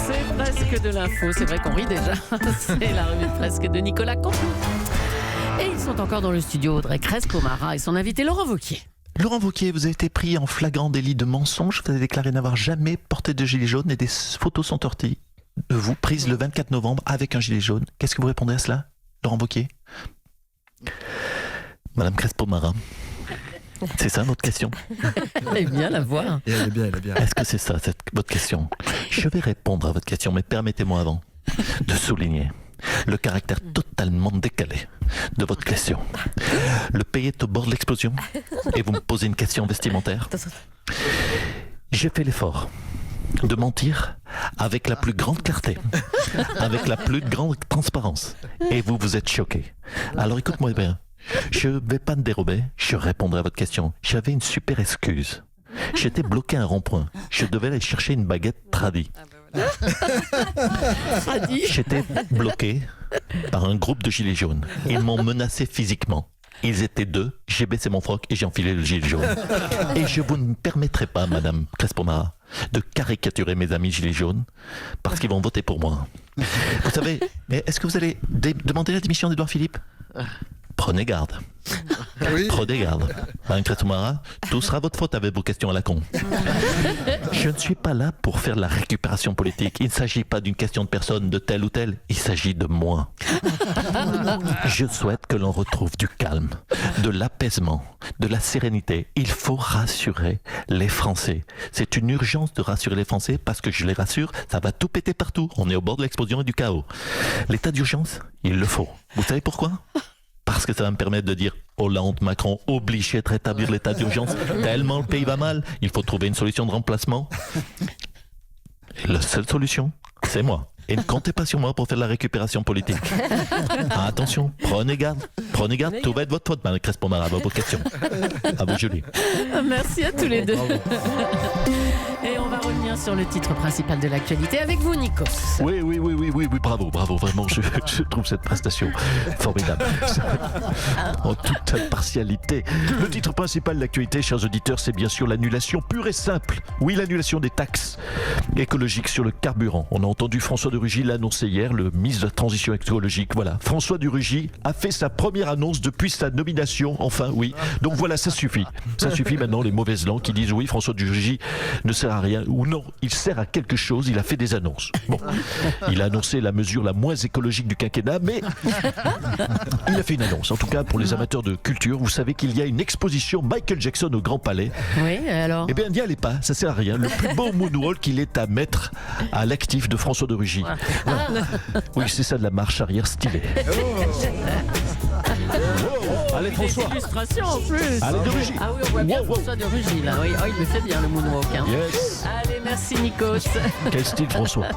C'est presque de l'info, c'est vrai qu'on rit déjà. C'est la revue presque de Nicolas Comte. Et ils sont encore dans le studio, Audrey Crespo-Mara et son invité Laurent Wauquiez. Laurent Wauquiez, vous avez été pris en flagrant délit de mensonge. Vous avez déclaré n'avoir jamais porté de gilet jaune et des photos sont sorties de vous prises le 24 novembre avec un gilet jaune. Qu'est-ce que vous répondez à cela, Laurent Wauquiez? Madame Crespo-Mara, c'est ça votre question? Elle est bien la voix. Elle est bien. Est-ce que c'est ça votre question? Je vais répondre à votre question, mais permettez-moi avant de souligner le caractère totalement décalé de votre question. Le pays est au bord de l'explosion et vous me posez une question vestimentaire. J'ai fait l'effort de mentir avec la plus grande clarté, avec la plus grande transparence. Et vous, vous êtes choqués. Alors écoute-moi bien, je ne vais pas me dérober, je répondrai à votre question. J'avais une super excuse. J'étais bloqué à un rond-point. Je devais aller chercher une baguette tradie. J'étais bloqué par un groupe de gilets jaunes. Ils m'ont menacé physiquement. Ils étaient deux, j'ai baissé mon froc et j'ai enfilé le gilet jaune. Et je vous ne permettrai pas, Madame Crespo-Mara, de caricaturer mes amis gilets jaunes parce qu'ils vont voter pour moi. Vous savez, mais est-ce que vous allez demander la démission d'Édouard Philippe? Prenez garde. Oui. Prenez garde. Madame Crespo-Mara, tout sera votre faute avec vos questions à la con. Je ne suis pas là pour faire de la récupération politique. Il ne s'agit pas d'une question de personne, de telle ou telle. Il s'agit de moi. Je souhaite que l'on retrouve du calme, de l'apaisement, de la sérénité. Il faut rassurer les Français. C'est une urgence de rassurer les Français parce que je les rassure, ça va tout péter partout. On est au bord de l'explosion et du chaos. L'état d'urgence, il le faut. Vous savez pourquoi ? Parce que ça va me permettre de dire Hollande, Macron, obligés de rétablir l'état d'urgence. Tellement le pays va mal, il faut trouver une solution de remplacement. Et la seule solution, c'est moi. Et ne comptez pas sur moi pour faire de la récupération politique. Ah, attention, prenez garde, tout va être votre faute, Madame Crespo-Mara, à vos questions. À vous, Julie. Merci à tous les deux. Et on va revenir sur le titre principal de l'actualité avec vous, Nikos. Oui, bravo, vraiment, je trouve cette prestation formidable. En toute impartialité. Le titre principal de l'actualité, chers auditeurs, c'est bien sûr l'annulation pure et simple. Oui, l'annulation des taxes écologiques sur le carburant. On a entendu François de Rugy l'annoncer hier, le ministre de la Transition écologique. Voilà, François de Rugy a fait sa première annonce depuis sa nomination, enfin, oui. Donc voilà, ça suffit. Ça suffit maintenant, les mauvaises langues qui disent oui, François de Rugy ne sert à rien, ou non, il sert à quelque chose, il a fait des annonces. Bon, il a annoncé la mesure la moins écologique du quinquennat, mais il a fait une annonce. En tout cas, pour les amateurs de culture, vous savez qu'il y a une exposition Michael Jackson au Grand Palais. Oui, alors? Eh bien, n'y allez pas, ça sert à rien. Le plus beau moonwalk qu'il est à mettre à l'actif de François de Rugy. Oui, c'est ça de la marche arrière stylée. Allez, François. Des illustrations en plus. Allez, de Rugy. Ah oui, on voit bien François de Rugy là. Oui, oh, il le fait bien le moonwalk. Hein. Yes. Allez, merci Nikos. Quel style, François.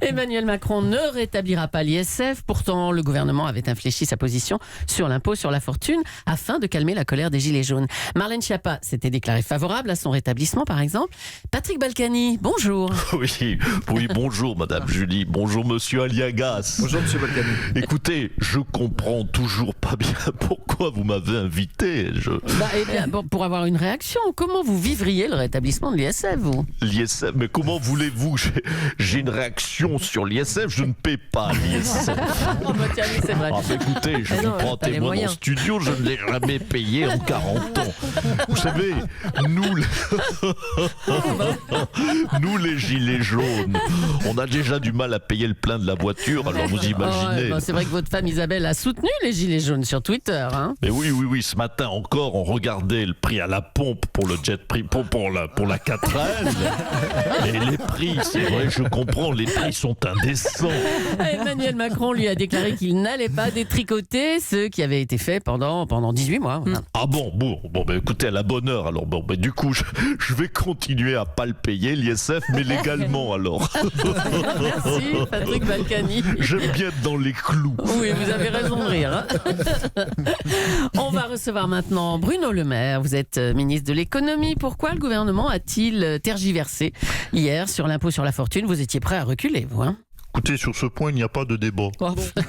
Emmanuel Macron ne rétablira pas l'ISF. Pourtant, le gouvernement avait infléchi sa position sur l'impôt sur la fortune afin de calmer la colère des Gilets jaunes. Marlène Schiappa s'était déclarée favorable à son rétablissement, par exemple. Patrick Balkany, bonjour. Oui, bonjour Madame Julie, bonjour Monsieur Aliagas. Bonjour Monsieur Balkany. Écoutez, je comprends toujours pas bien pourquoi vous m'avez invité. Eh bien, bon, pour avoir une réaction, comment vous vivriez le rétablissement de l'ISF, vous? L'ISF, mais comment voulez-vous? J'ai une réaction sur l'ISF, je ne paie pas l'ISF. Oh bah tiens, oui, c'est vrai. Ah, écoutez, je vous prends témoin dans le studio, je ne l'ai jamais payé en 40 ans. Vous savez, nous les gilets jaunes, on a déjà du mal à payer le plein de la voiture, alors vous imaginez. C'est vrai que votre femme Isabelle a soutenu les gilets jaunes sur Twitter. Hein. Mais oui, ce matin encore, on regardait le prix à la pompe pour le jet prix, pour la 4L. Et les prix, c'est vrai, je comprends, les prix sont indécents. Emmanuel Macron lui a déclaré qu'il n'allait pas détricoter ceux qui avaient été faits pendant 18 mois. Voilà. Ah bon, écoutez, à la bonne heure, alors du coup, je vais continuer à pas le payer, l'ISF, mais légalement alors. Merci Patrick Balkany. J'aime bien être dans les clous. Oui, vous avez raison de rire. Hein. On va recevoir maintenant Bruno Le Maire. Vous êtes ministre de l'économie. Pourquoi le gouvernement a-t-il tergiversé hier sur l'impôt sur la fortune? Vous étiez prêt à reculer, vous, hein? Écoutez, sur ce point, il n'y a pas de débat.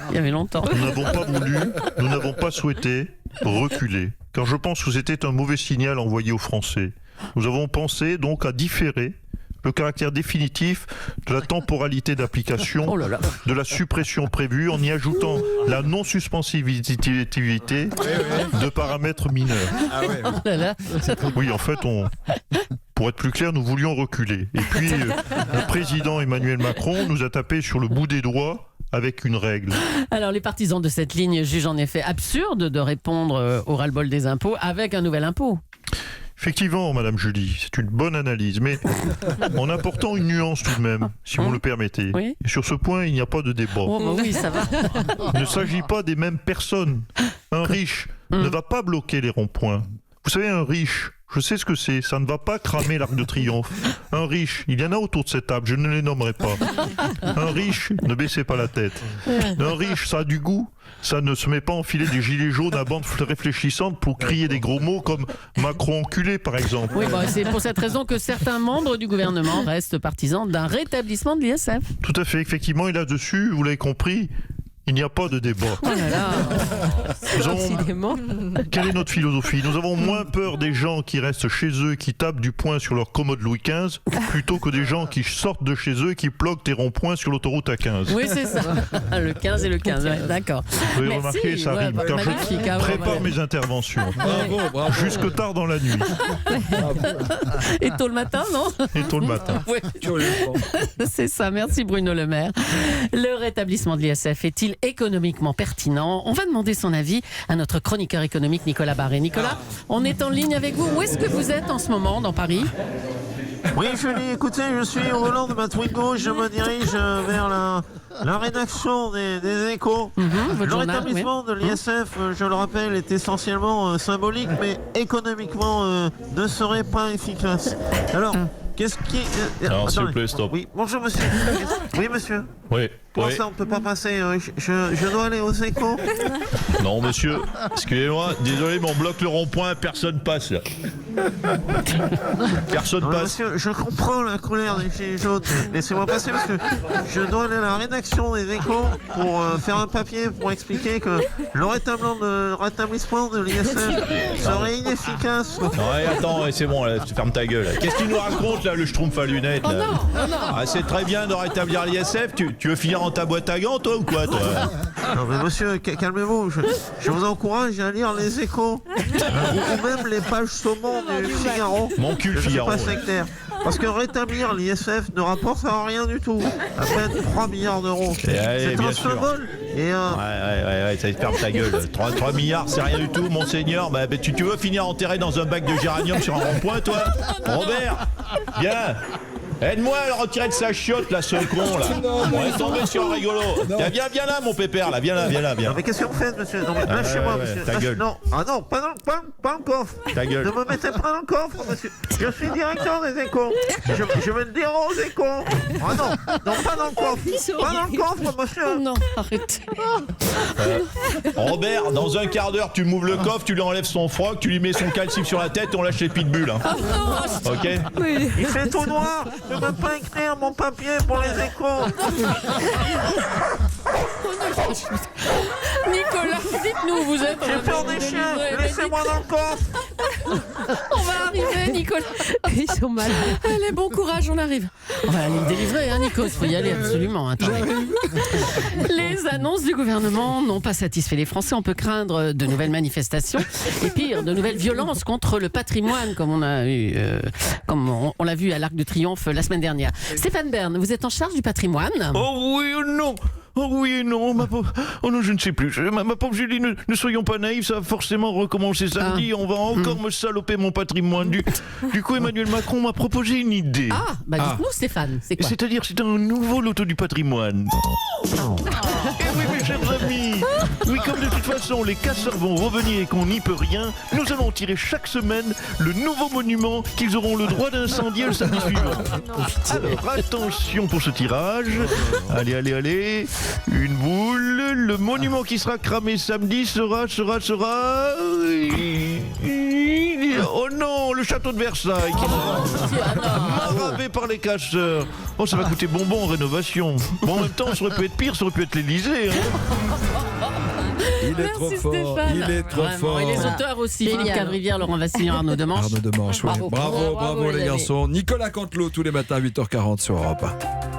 Il y avait longtemps. Nous n'avons pas voulu, nous n'avons pas souhaité reculer, car je pense que c'était un mauvais signal envoyé aux Français. Nous avons pensé donc à différer le caractère définitif de la temporalité d'application Oh là là. de la suppression prévue en y ajoutant la non-suspensivité de paramètres mineurs. Oh là là. Oui, en fait, pour être plus clair, nous voulions reculer. Et puis, le président Emmanuel Macron nous a tapé sur le bout des doigts avec une règle. Alors, les partisans de cette ligne jugent en effet absurde de répondre au ras-le-bol des impôts avec un nouvel impôt. Effectivement, Madame Julie, c'est une bonne analyse, mais en apportant une nuance tout de même, si vous le permettez. Oui. Et sur ce point, il n'y a pas de débat. Oh, bah oui, ça va. Il ne s'agit pas des mêmes personnes. Un riche ne va pas bloquer les ronds-points. Vous savez, un riche, je sais ce que c'est, ça ne va pas cramer l'Arc de Triomphe. Un riche, il y en a autour de cette table, je ne les nommerai pas. Un riche, ne baissez pas la tête. Un riche, ça a du goût. Ça ne se met pas à enfiler des gilets jaunes à bande réfléchissante pour crier des gros mots comme Macron enculé, par exemple. Oui, bah, c'est pour cette raison que certains membres du gouvernement restent partisans d'un rétablissement de l'ISF. Tout à fait, effectivement, et là-dessus, vous l'avez compris, il n'y a pas de débat. Oh là là. Nous avons- Décidément. Quelle est notre philosophie? Nous avons moins peur des gens qui restent chez eux et qui tapent du poing sur leur commode Louis XV plutôt que des gens qui sortent de chez eux et qui bloquent des ronds-points sur l'autoroute A15. Oui, c'est ça. Le 15 et le 15, ouais, d'accord. Vous avez Merci, remarqué, ça ouais, rime, bah, car je magnifique, ah ouais, prépare ouais. mes interventions. Bravo, bravo. Jusque tard dans la nuit Et tôt le matin, non? et tôt le matin. Ouais, c'est ça. Merci Bruno Le Maire. Le rétablissement de l'ISF est-il économiquement pertinent? On va demander son avis à notre chroniqueur économique Nicolas Barré. Nicolas, on est en ligne avec vous. Où est-ce que vous êtes en ce moment dans Paris? Oui, Julie, écoutez, je suis au volant de ma Twingo, je me dirige vers la rédaction des Échos. Votre Le journal, rétablissement de l'ISF, je le rappelle, est essentiellement symbolique, mais économiquement ne serait pas efficace. Alors, qu'est-ce qui... Alors, s'il vous attendez. plaît, stop. Oui, bonjour monsieur. Oui, monsieur. Oui, Pour oui. ça, on ne peut pas passer. Je dois aller aux Échos. Non, monsieur, excusez-moi, désolé, mais on bloque le rond-point, personne passe là. Personne Non, passe. monsieur, je comprends la colère des gilets jaunes. Laissez-moi passer parce que je dois aller à la rédaction des Échos pour faire un papier pour expliquer que le rétablissement de l'ISF serait inefficace. Non, ouais, attends, ouais, c'est bon, là, ferme ta gueule. là. Qu'est-ce que tu nous racontes là, le schtroumpf à lunettes là Ah, c'est très bien de rétablir l'ISF. Tu veux finir en ta boîte à gants, toi, ou quoi, toi Non mais monsieur, calmez-vous. Je vous encourage à lire les Échos ou même les pages saumon du Figaro. Mon cul, Je ne suis Figaro. pas sectaire. Parce que rétablir l'ISF ne rapporte rien du tout. À peine 3 milliards d'euros. C'est bien un sûr. symbole. Et Ouais, ça ferme ta gueule. 3 milliards, c'est rien du tout, monseigneur. Bah, tu veux finir enterré dans un bac de géranium sur un rond-point, toi Robert, viens. Aide-moi à le retirer de sa chiotte, là, ce con, là. On est tombé sur un rigolo. Viens là, mon pépère, là. Viens là. non mais qu'est-ce que vous faites, monsieur? Non mais lâchez-moi, ouais, monsieur. ta gueule. Non, ah non, pas dans le coffre. Ta gueule. Ne me mettez pas dans le coffre, monsieur. Je suis directeur des Échos. Je vais le dire aux Échos. Ah non, pas dans le coffre. Pas dans le coffre, monsieur. Non, arrêtez. Robert, dans un quart d'heure, tu m'ouvres le coffre, tu lui enlèves son froc, tu lui mets son calcif sur la tête et on lâche les pitbulls. Hein. Ok? Il fait tout noir. Je peux même pas écrire mon papier pour les Échos. Nicolas, dites-nous où vous êtes. J'ai peur des chiens. Laissez-moi dans le coffre. On va arriver, Nicolas. Ils sont malades. Allez, bon courage, on arrive. On va aller le délivrer, hein, Nikos. Faut y aller absolument. Attendez. Les annonces du gouvernement n'ont pas satisfait les Français. On peut craindre de nouvelles manifestations et pire, de nouvelles violences contre le patrimoine, comme on l'a vu à l'Arc de Triomphe la semaine dernière. Stéphane Bern, vous êtes en charge du patrimoine. Oh oui ou non? Oh oui et non, ma pauvre. Oh non, je ne sais plus. Ma pauvre Julie, ne soyons pas naïfs, ça va forcément recommencer samedi. On va encore me saloper mon patrimoine. Du coup, Emmanuel Macron m'a proposé une idée. Ah, bah dites-nous, Stéphane, c'est quoi? C'est-à-dire, c'est un nouveau loto du patrimoine. Eh oui, mes chers amis. Oui, comme de toute façon, les casseurs vont revenir et qu'on n'y peut rien, nous allons tirer chaque semaine le nouveau monument qu'ils auront le droit d'incendier le samedi suivant. Alors, attention pour ce tirage. Allez. Une boule. Le monument qui sera cramé samedi sera... Oh non, le château de Versailles qui sera maravé par les casseurs. Oh, ça va coûter bonbon en rénovation. Bon, en même temps, ça aurait pu être pire, ça aurait pu être l'Élysée. Hein. Il est trop Merci fort. Stéphane. Il est trop Vraiment. fort. Et les auteurs aussi, Génial. Philippe Cavrivière, Laurent Vassillan, Arnaud Demanche. Arnaud Demanche, oui. Bravo. Bravo, Bravo, bravo les les amis. garçons. Nicolas Cantelot tous les matins à 8h40 sur Europe 1.